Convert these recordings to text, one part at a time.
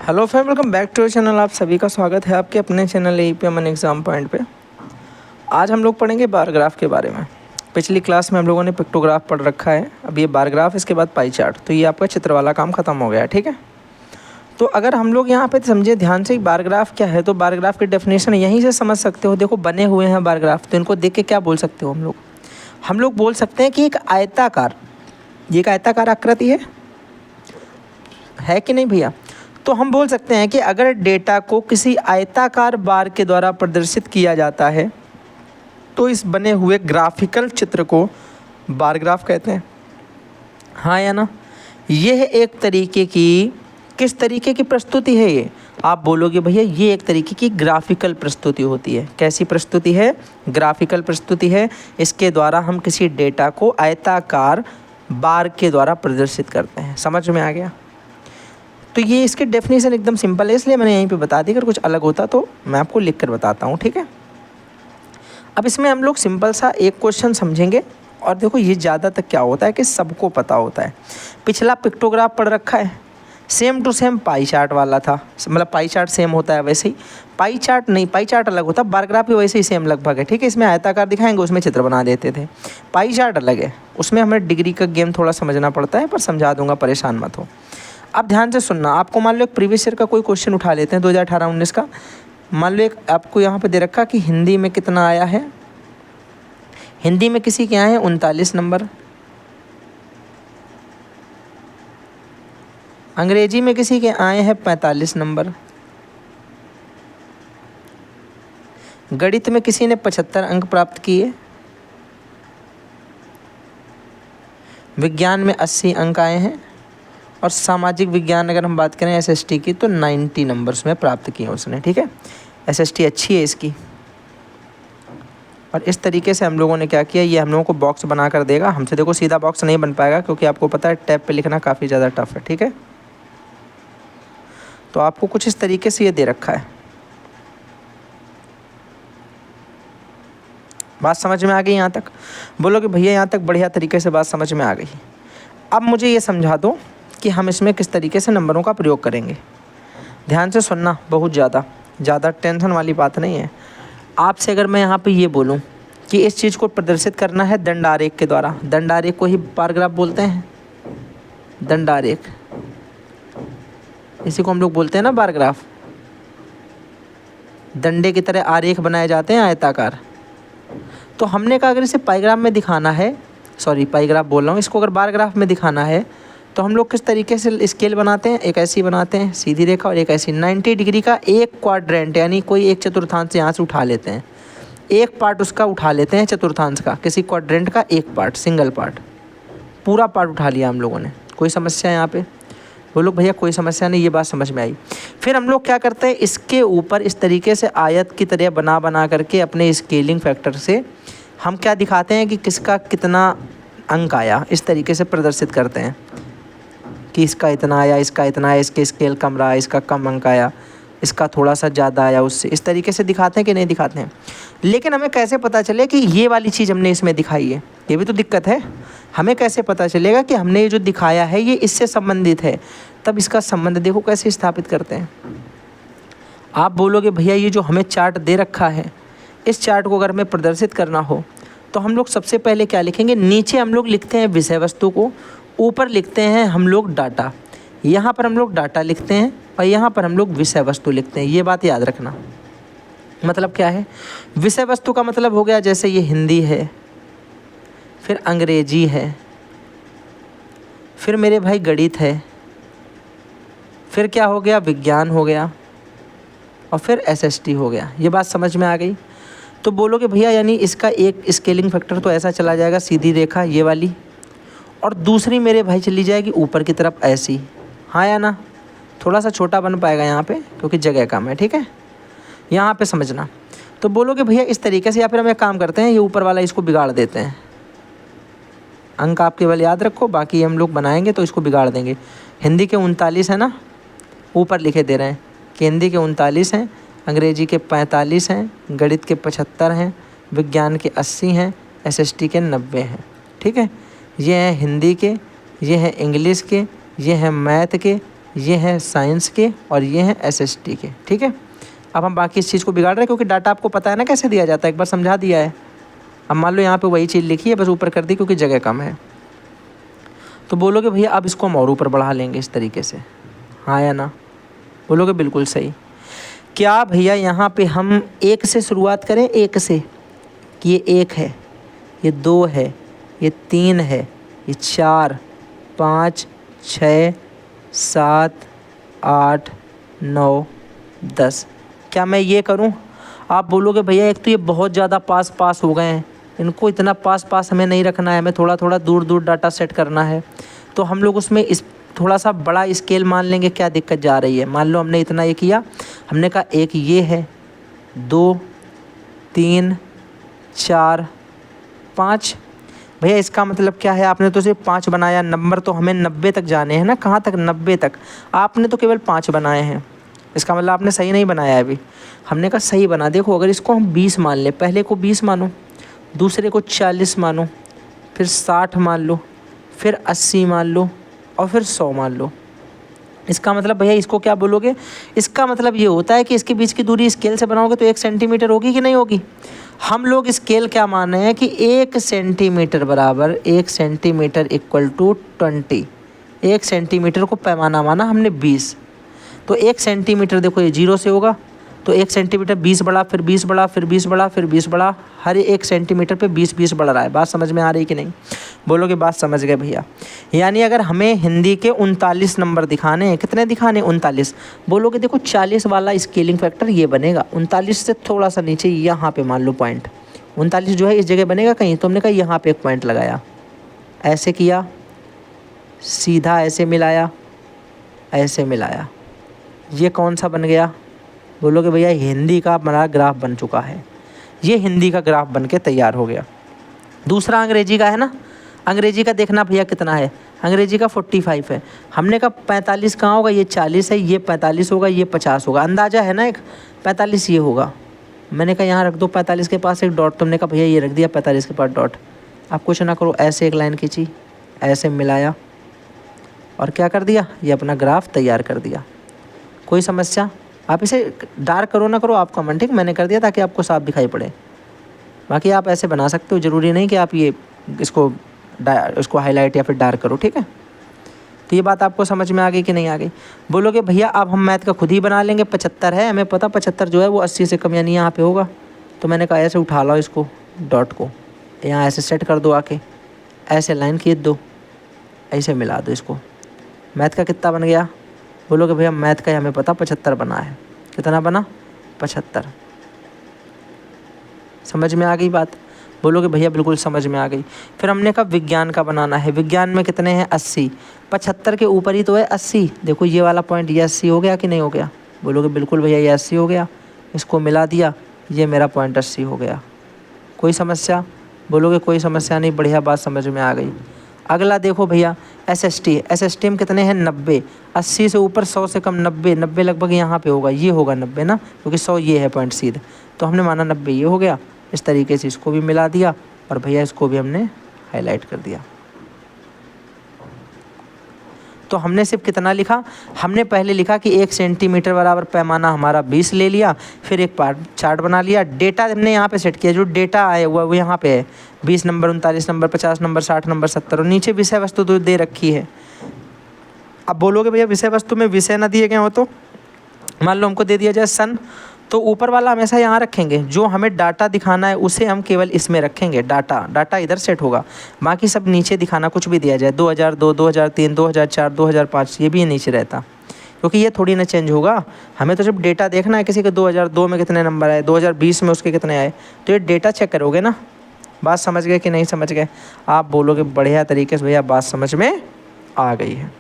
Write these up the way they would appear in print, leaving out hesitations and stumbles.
Hello friend, welcome back to channel. आप सभी का स्वागत है आपके अपने channel AEP Aman exam point पे। आज हम लोग पढ़ेंगे बार ग्राफ के बारे में। पिछली क्लास में हम लोगों ने पिक्टोग्राफ पढ़ रखा है, अब ये बार ग्राफ, इसके बाद पाई चार्ट। तो ये आपका चित्र वाला काम ख़त्म हो गया है, ठीक है। तो अगर हम लोग यहाँ पे समझे ध्यान से बार ग्राफ क्या है, तो बार ग्राफ की डेफिनेशन यहीं से समझ सकते हो। देखो बने हुए हैं बार ग्राफ, तो इनको देख के क्या बोल सकते हो हम लोग बोल सकते हैं कि एक आयताकार, ये एक आयताकार आकृति है कि नहीं भैया। तो हम बोल सकते हैं कि अगर डेटा को किसी आयताकार बार के द्वारा प्रदर्शित किया जाता है तो इस बने हुए ग्राफिकल चित्र को बार ग्राफ कहते हैं। हाँ या ना। यह एक तरीके की, किस तरीके की प्रस्तुति है ये, आप बोलोगे भैया ये एक तरीके की ग्राफिकल प्रस्तुति होती है। कैसी प्रस्तुति है? ग्राफिकल प्रस्तुति है। इसके द्वारा हम किसी डेटा को आयताकार बार के द्वारा प्रदर्शित करते हैं। समझ में आ गया? तो ये इसकी डेफिनेशन एकदम सिंपल है, इसलिए मैंने यहीं पे बता दी। अगर कुछ अलग होता तो मैं आपको लिख कर बताता हूँ, ठीक है। अब इसमें हम लोग सिंपल सा एक क्वेश्चन समझेंगे। और देखो ये ज़्यादा तक क्या होता है कि सबको पता होता है। पिछला पिक्टोग्राफ पढ़ रखा है, same to same pie chart वाला था। मतलब पाई चार्ट सेम होता है वैसे ही, पाई चार्ट नहीं, पाई चार्ट अलग होता है, बार ग्राफ भी वैसे ही सेम लगभग है, ठीक है। इसमें आयताकार दिखाएंगे, उसमें चित्र बना देते थे। पाई चार्ट अलग है, उसमें हमें डिग्री का गेम थोड़ा समझना पड़ता है, पर समझा दूंगा, परेशान मत हो। अब ध्यान से सुनना। आपको मान लो एक प्रीवियस ईयर का कोई क्वेश्चन उठा लेते हैं, 2018-19 का। मान लो एक आपको यहाँ पे दे रखा कि हिंदी में कितना आया है। हिंदी में किसी के आए हैं 39 नंबर, अंग्रेजी में किसी के आए हैं 45 नंबर, गणित में किसी ने 75 अंक प्राप्त किए, विज्ञान में 80 अंक आए हैं, और सामाजिक विज्ञान अगर हम बात करें एसएसटी की तो 90 नंबर्स में प्राप्त किए उसने, ठीक है। एसएसटी अच्छी है इसकी। और इस तरीके से हम लोगों ने क्या किया, ये हम लोगों को बॉक्स बना कर देगा। हमसे देखो सीधा बॉक्स नहीं बन पाएगा, क्योंकि आपको पता है टैब पे लिखना काफ़ी ज़्यादा टफ है, ठीक है। तो आपको कुछ इस तरीके से ये दे रखा है। बात समझ में आ गई यहाँ तक? बोलो कि भैया यहाँ तक बढ़िया तरीके से बात समझ में आ गई। अब मुझे ये समझा दो कि हम इसमें किस तरीके से नंबरों का प्रयोग करेंगे। ध्यान से सुनना, बहुत ज़्यादा टेंशन वाली बात नहीं है। आपसे अगर मैं यहाँ पे ये बोलूँ कि इस चीज़ को प्रदर्शित करना है दंडारेख के द्वारा, दंडारेख को ही बार ग्राफ बोलते हैं। दंडारेख, इसी को हम लोग बोलते हैं ना बार ग्राफ। डंडे की तरह आरेख बनाए जाते हैं आयताकार। तो हमने कहा अगर इसे पाईग्राफ में दिखाना है, सॉरी पाईग्राफ बोल रहा हूँ, इसको अगर बार ग्राफ में दिखाना है तो हम लोग किस तरीके से स्केल बनाते हैं? एक ऐसी बनाते हैं सीधी रेखा, और एक ऐसी 90 डिग्री का एक क्वाड्रेंट, यानी कोई एक चतुर्थांश यहाँ से उठा लेते हैं, एक पार्ट उसका उठा लेते हैं चतुर्थांश का, किसी क्वाड्रेंट का एक पार्ट, सिंगल पार्ट, पूरा पार्ट उठा लिया हम लोगों ने। कोई समस्या यहाँ पे? वो लोग भैया कोई समस्या नहीं, ये बात समझ में आई। फिर हम लोग क्या करते हैं, इसके ऊपर इस तरीके से आयत की तरह बना करके अपने स्केलिंग फैक्टर से हम क्या दिखाते हैं कि किसका कितना अंक आया, इस तरीके से प्रदर्शित करते हैं कि इसका इतना आया, इसका इतना आया, इसके स्केल कम रहा, इसका कम अंक आया, इसका थोड़ा सा ज़्यादा आया उससे। इस तरीके से दिखाते हैं कि नहीं दिखाते हैं? लेकिन हमें कैसे पता चले कि ये वाली चीज़ हमने इसमें दिखाई है? ये भी तो दिक्कत है। हमें कैसे पता चलेगा कि हमने ये जो दिखाया है ये इससे संबंधित है? तब इसका संबंध देखो कैसे स्थापित करते हैं। आप बोलोगे भैया ये जो हमें चार्ट दे रखा है, इस चार्ट को अगर हमें प्रदर्शित करना हो तो हम लोग सबसे पहले क्या लिखेंगे? नीचे हम लोग लिखते हैं विषय वस्तु को, ऊपर लिखते हैं हम लोग डाटा। यहाँ पर हम लोग डाटा लिखते हैं और यहाँ पर हम लोग विषय वस्तु लिखते हैं। ये बात याद रखना। मतलब क्या है? विषय वस्तु का मतलब हो गया जैसे ये हिंदी है, फिर अंग्रेजी है, फिर मेरे भाई गणित है, फिर क्या हो गया? विज्ञान हो गया, और फिर एसएसटी हो गया। ये बात समझ में आ गई? तो बोलोगे भैया यानी इसका एक स्केलिंग फैक्टर तो ऐसा चला जाएगा, सीधी रेखा ये वाली, और दूसरी मेरे भाई चली जाएगी ऊपर की तरफ ऐसी। हाँ या ना? थोड़ा सा छोटा बन पाएगा यहाँ पे क्योंकि जगह कम है, ठीक है। यहाँ पे समझना। तो बोलोगे भैया इस तरीके से, या फिर हम एक काम करते हैं, ये ऊपर वाला इसको बिगाड़ देते हैं। अंक आप केवल याद रखो, बाकी हम लोग बनाएंगे तो इसको बिगाड़ देंगे। हिंदी के 39 है ना, ऊपर लिखे दे रहे हैं कि हिंदी के 39 हैं, अंग्रेजी के 45 हैं, गणित के 75 हैं, विज्ञान के 80 हैं, एसएसटी के 90 हैं, ठीक है। ये हैं हिंदी के, ये हैं इंग्लिश के, ये हैं मैथ के, ये हैं साइंस के और ये हैं SST के, ठीक है। अब हम बाकी इस चीज़ को बिगाड़ रहे हैं क्योंकि डाटा आपको पता है ना कैसे दिया जाता है, एक बार समझा दिया है। अब मान लो यहाँ पे वही चीज़ लिखी है, बस ऊपर कर दी क्योंकि जगह कम है। तो बोलोगे भैया अब इसको हम और ऊपर बढ़ा लेंगे इस तरीके से, हाँ या ना? बोलोगे बिल्कुल सही। क्या भैया यहाँ पे हम 1 से शुरुआत करें, 1 से, कि ये 1 है, ये 2 है, ये 3 है, ये 4, 5, 6, 7, 8, 9, 10। क्या मैं ये करूं? आप बोलोगे भैया एक तो ये बहुत ज़्यादा पास हो गए हैं, इनको इतना पास हमें नहीं रखना है, हमें थोड़ा थोड़ा दूर डाटा सेट करना है। तो हम लोग उसमें इस थोड़ा सा बड़ा स्केल मान लेंगे, क्या दिक्कत जा रही है? मान लो हमने इतना ये किया, हमने कहा एक ये है, 2, 3, 4, 5। भैया इसका मतलब क्या है? आपने तो सिर्फ 5 बनाया, नंबर तो हमें 90 तक जाने हैं ना। कहाँ तक? 90 तक। आपने तो केवल 5 बनाए हैं, इसका मतलब आपने सही नहीं बनाया है अभी। हमने कहा सही बना। देखो अगर इसको हम 20 मान लें, पहले को 20 मानो, दूसरे को 40 मानो, फिर 60 मान लो, फिर 80 मान लो और फिर 100 मान लो। इसका मतलब भैया इसको क्या बोलोगे? इसका मतलब ये होता है कि इसके बीच की दूरी स्केल से बनाओगे तो 1 सेंटीमीटर होगी कि नहीं होगी? हम लोग स्केल क्या मान रहे हैं कि 1 सेंटीमीटर बराबर 1 सेंटीमीटर इक्वल टू 20। 1 सेंटीमीटर को पैमाना माना हमने 20। तो 1 सेंटीमीटर देखो ये 0 से होगा, तो 1 सेंटीमीटर 20 बढ़ा, फिर 20 बढ़ा, फिर 20 बढ़ा, फिर 20 बढ़ा, हर 1 सेंटीमीटर पे 20 बढ़ रहा है। बात समझ में आ रही कि नहीं? बोलोगे बात समझ गए भैया। यानी अगर हमें हिंदी के 39 नंबर दिखाने हैं, कितने दिखाने? 39। बोलोगे देखो 40 वाला स्केलिंग फैक्टर ये बनेगा, 39 से थोड़ा सा नीचे यहाँ पे मान लो पॉइंट 39 जो है इस जगह बनेगा कहीं, तो हमने कहा यहाँ पे एक पॉइंट लगाया, ऐसे किया, सीधा ऐसे मिलाया, ऐसे मिलाया, ये कौन सा बन गया? बोलोगे भैया हिंदी का हमारा ग्राफ बन चुका है, ये हिंदी का ग्राफ बन के तैयार हो गया। दूसरा अंग्रेजी का है ना, अंग्रेजी का देखना भैया कितना है, अंग्रेजी का 45 है। हमने कहा 45 कहाँ होगा? ये 40 है, ये 45 होगा, ये 50 होगा, अंदाज़ा है ना एक 45 ये होगा। मैंने कहा यहाँ रख दो 45 के पास एक डॉट, तुमने कहा भैया ये रख दिया 45 के पास डॉट। आप कुछ ना करो, ऐसे एक लाइन खींची, ऐसे मिलाया और क्या कर दिया? ये अपना ग्राफ तैयार कर दिया। कोई समस्या? आप इसे डार्क करो ना करो आपका मन, ठीक, मैंने कर दिया ताकि आपको साफ दिखाई पड़े। बाकी आप ऐसे बना सकते हो, ज़रूरी नहीं कि आप ये इसको हाईलाइट या फिर डार्क करो, ठीक है। तो ये बात आपको समझ में आ गई कि नहीं आ गई? बोलोगे भैया अब हम मैथ का खुद ही बना लेंगे, 75 है हमें पता, 75 जो है वो 80 से कम यानी यहाँ पे होगा। तो मैंने कहा ऐसे उठा लो इसको, डॉट को यहाँ ऐसे सेट कर दो, आके ऐसे लाइन खींच दो, ऐसे मिला दो इसको। मैथ का कितना बन गया? बोलोगे भैया मैथ का हमें पता 75 बना है। कितना बना? 75। समझ में आ गई बात? बोलोगे भैया बिल्कुल समझ में आ गई। फिर हमने कहा विज्ञान का बनाना है, विज्ञान में कितने हैं? 80। 75 के ऊपर ही तो है 80। देखो ये वाला पॉइंट, ये 80 हो गया कि नहीं हो गया? बोलोगे बिल्कुल भैया ये 80 हो गया, इसको मिला दिया, ये मेरा पॉइंट 80 हो गया। कोई समस्या? बोलोगे कोई समस्या नहीं, बढ़िया बात समझ में आ गई। अगला देखो भैया SST में कितने हैं? 90। 80 से ऊपर, 100 से कम 90, 90 लगभग यहाँ पे होगा, ये होगा 90 ना, क्योंकि 100 ये है पॉइंट सीधे, तो हमने माना 90 ये हो गया। इस तरीके से इसको भी मिला दिया और भैया इसको भी हमने हाईलाइट कर दिया। तो हमने सिर्फ कितना लिखा? हमने पहले लिखा कि 1 सेंटीमीटर बराबर पैमाना हमारा 20 ले लिया, फिर एक चार्ट बना लिया, डेटा हमने यहाँ पे सेट किया, जो डेटा आया हुआ वो यहाँ पे है, 20 नंबर, 39 नंबर, 50 नंबर, 60 नंबर, 70, और नीचे विषय वस्तु तो दे रखी है। अब बोलोगे भैया विषय वस्तु में विषय ना दिए गए हो तो? मान लो हमको दे दिया जाए सन, तो ऊपर वाला हमेशा यहाँ रखेंगे, जो हमें डाटा दिखाना है उसे हम केवल इसमें रखेंगे, डाटा इधर सेट होगा, बाकी सब नीचे दिखाना कुछ भी दिया जाए, 2002, 2003, 2004, 2005, ये भी नीचे रहता, क्योंकि ये थोड़ी ना चेंज होगा। हमें तो जब डेटा देखना है किसी के 2002 में कितने नंबर आए, 2020 में उसके कितने आए, तो ये डेटा चेक करोगे ना। बात समझ गए कि नहीं समझ गए? आप बोलोगे बढ़िया तरीके से भैया बात समझ में आ गई है।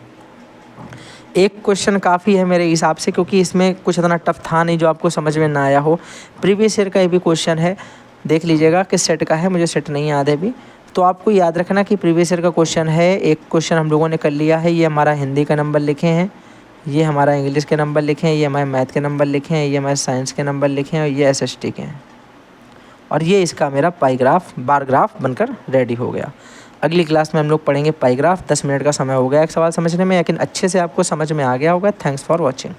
एक क्वेश्चन काफ़ी है मेरे हिसाब से, क्योंकि इसमें कुछ इतना टफ था नहीं जो आपको समझ में ना आया हो। प्रीवियस ईयर का ये भी क्वेश्चन है, देख लीजिएगा किस सेट का है, मुझे सेट नहीं याद है अभी। तो आपको याद रखना कि प्रीवियस ईयर का क्वेश्चन है। एक क्वेश्चन हम लोगों ने कर लिया है, ये हमारा हिंदी का नंबर लिखे हैं, ये हमारा इंग्लिश के नंबर लिखे हैं, ये हमारे मैथ के नंबर लिखे हैं, ये हमारे साइंस के नंबर लिखे हैं, और ये SST के हैं, और ये इसका मेरा बार ग्राफ बनकर रेडी हो गया। अगली क्लास में हम लोग पढ़ेंगे पाईग्राफ। 10 मिनट का समय हो गया एक सवाल समझने में, लेकिन अच्छे से आपको समझ में आ गया होगा। Thanks for watching.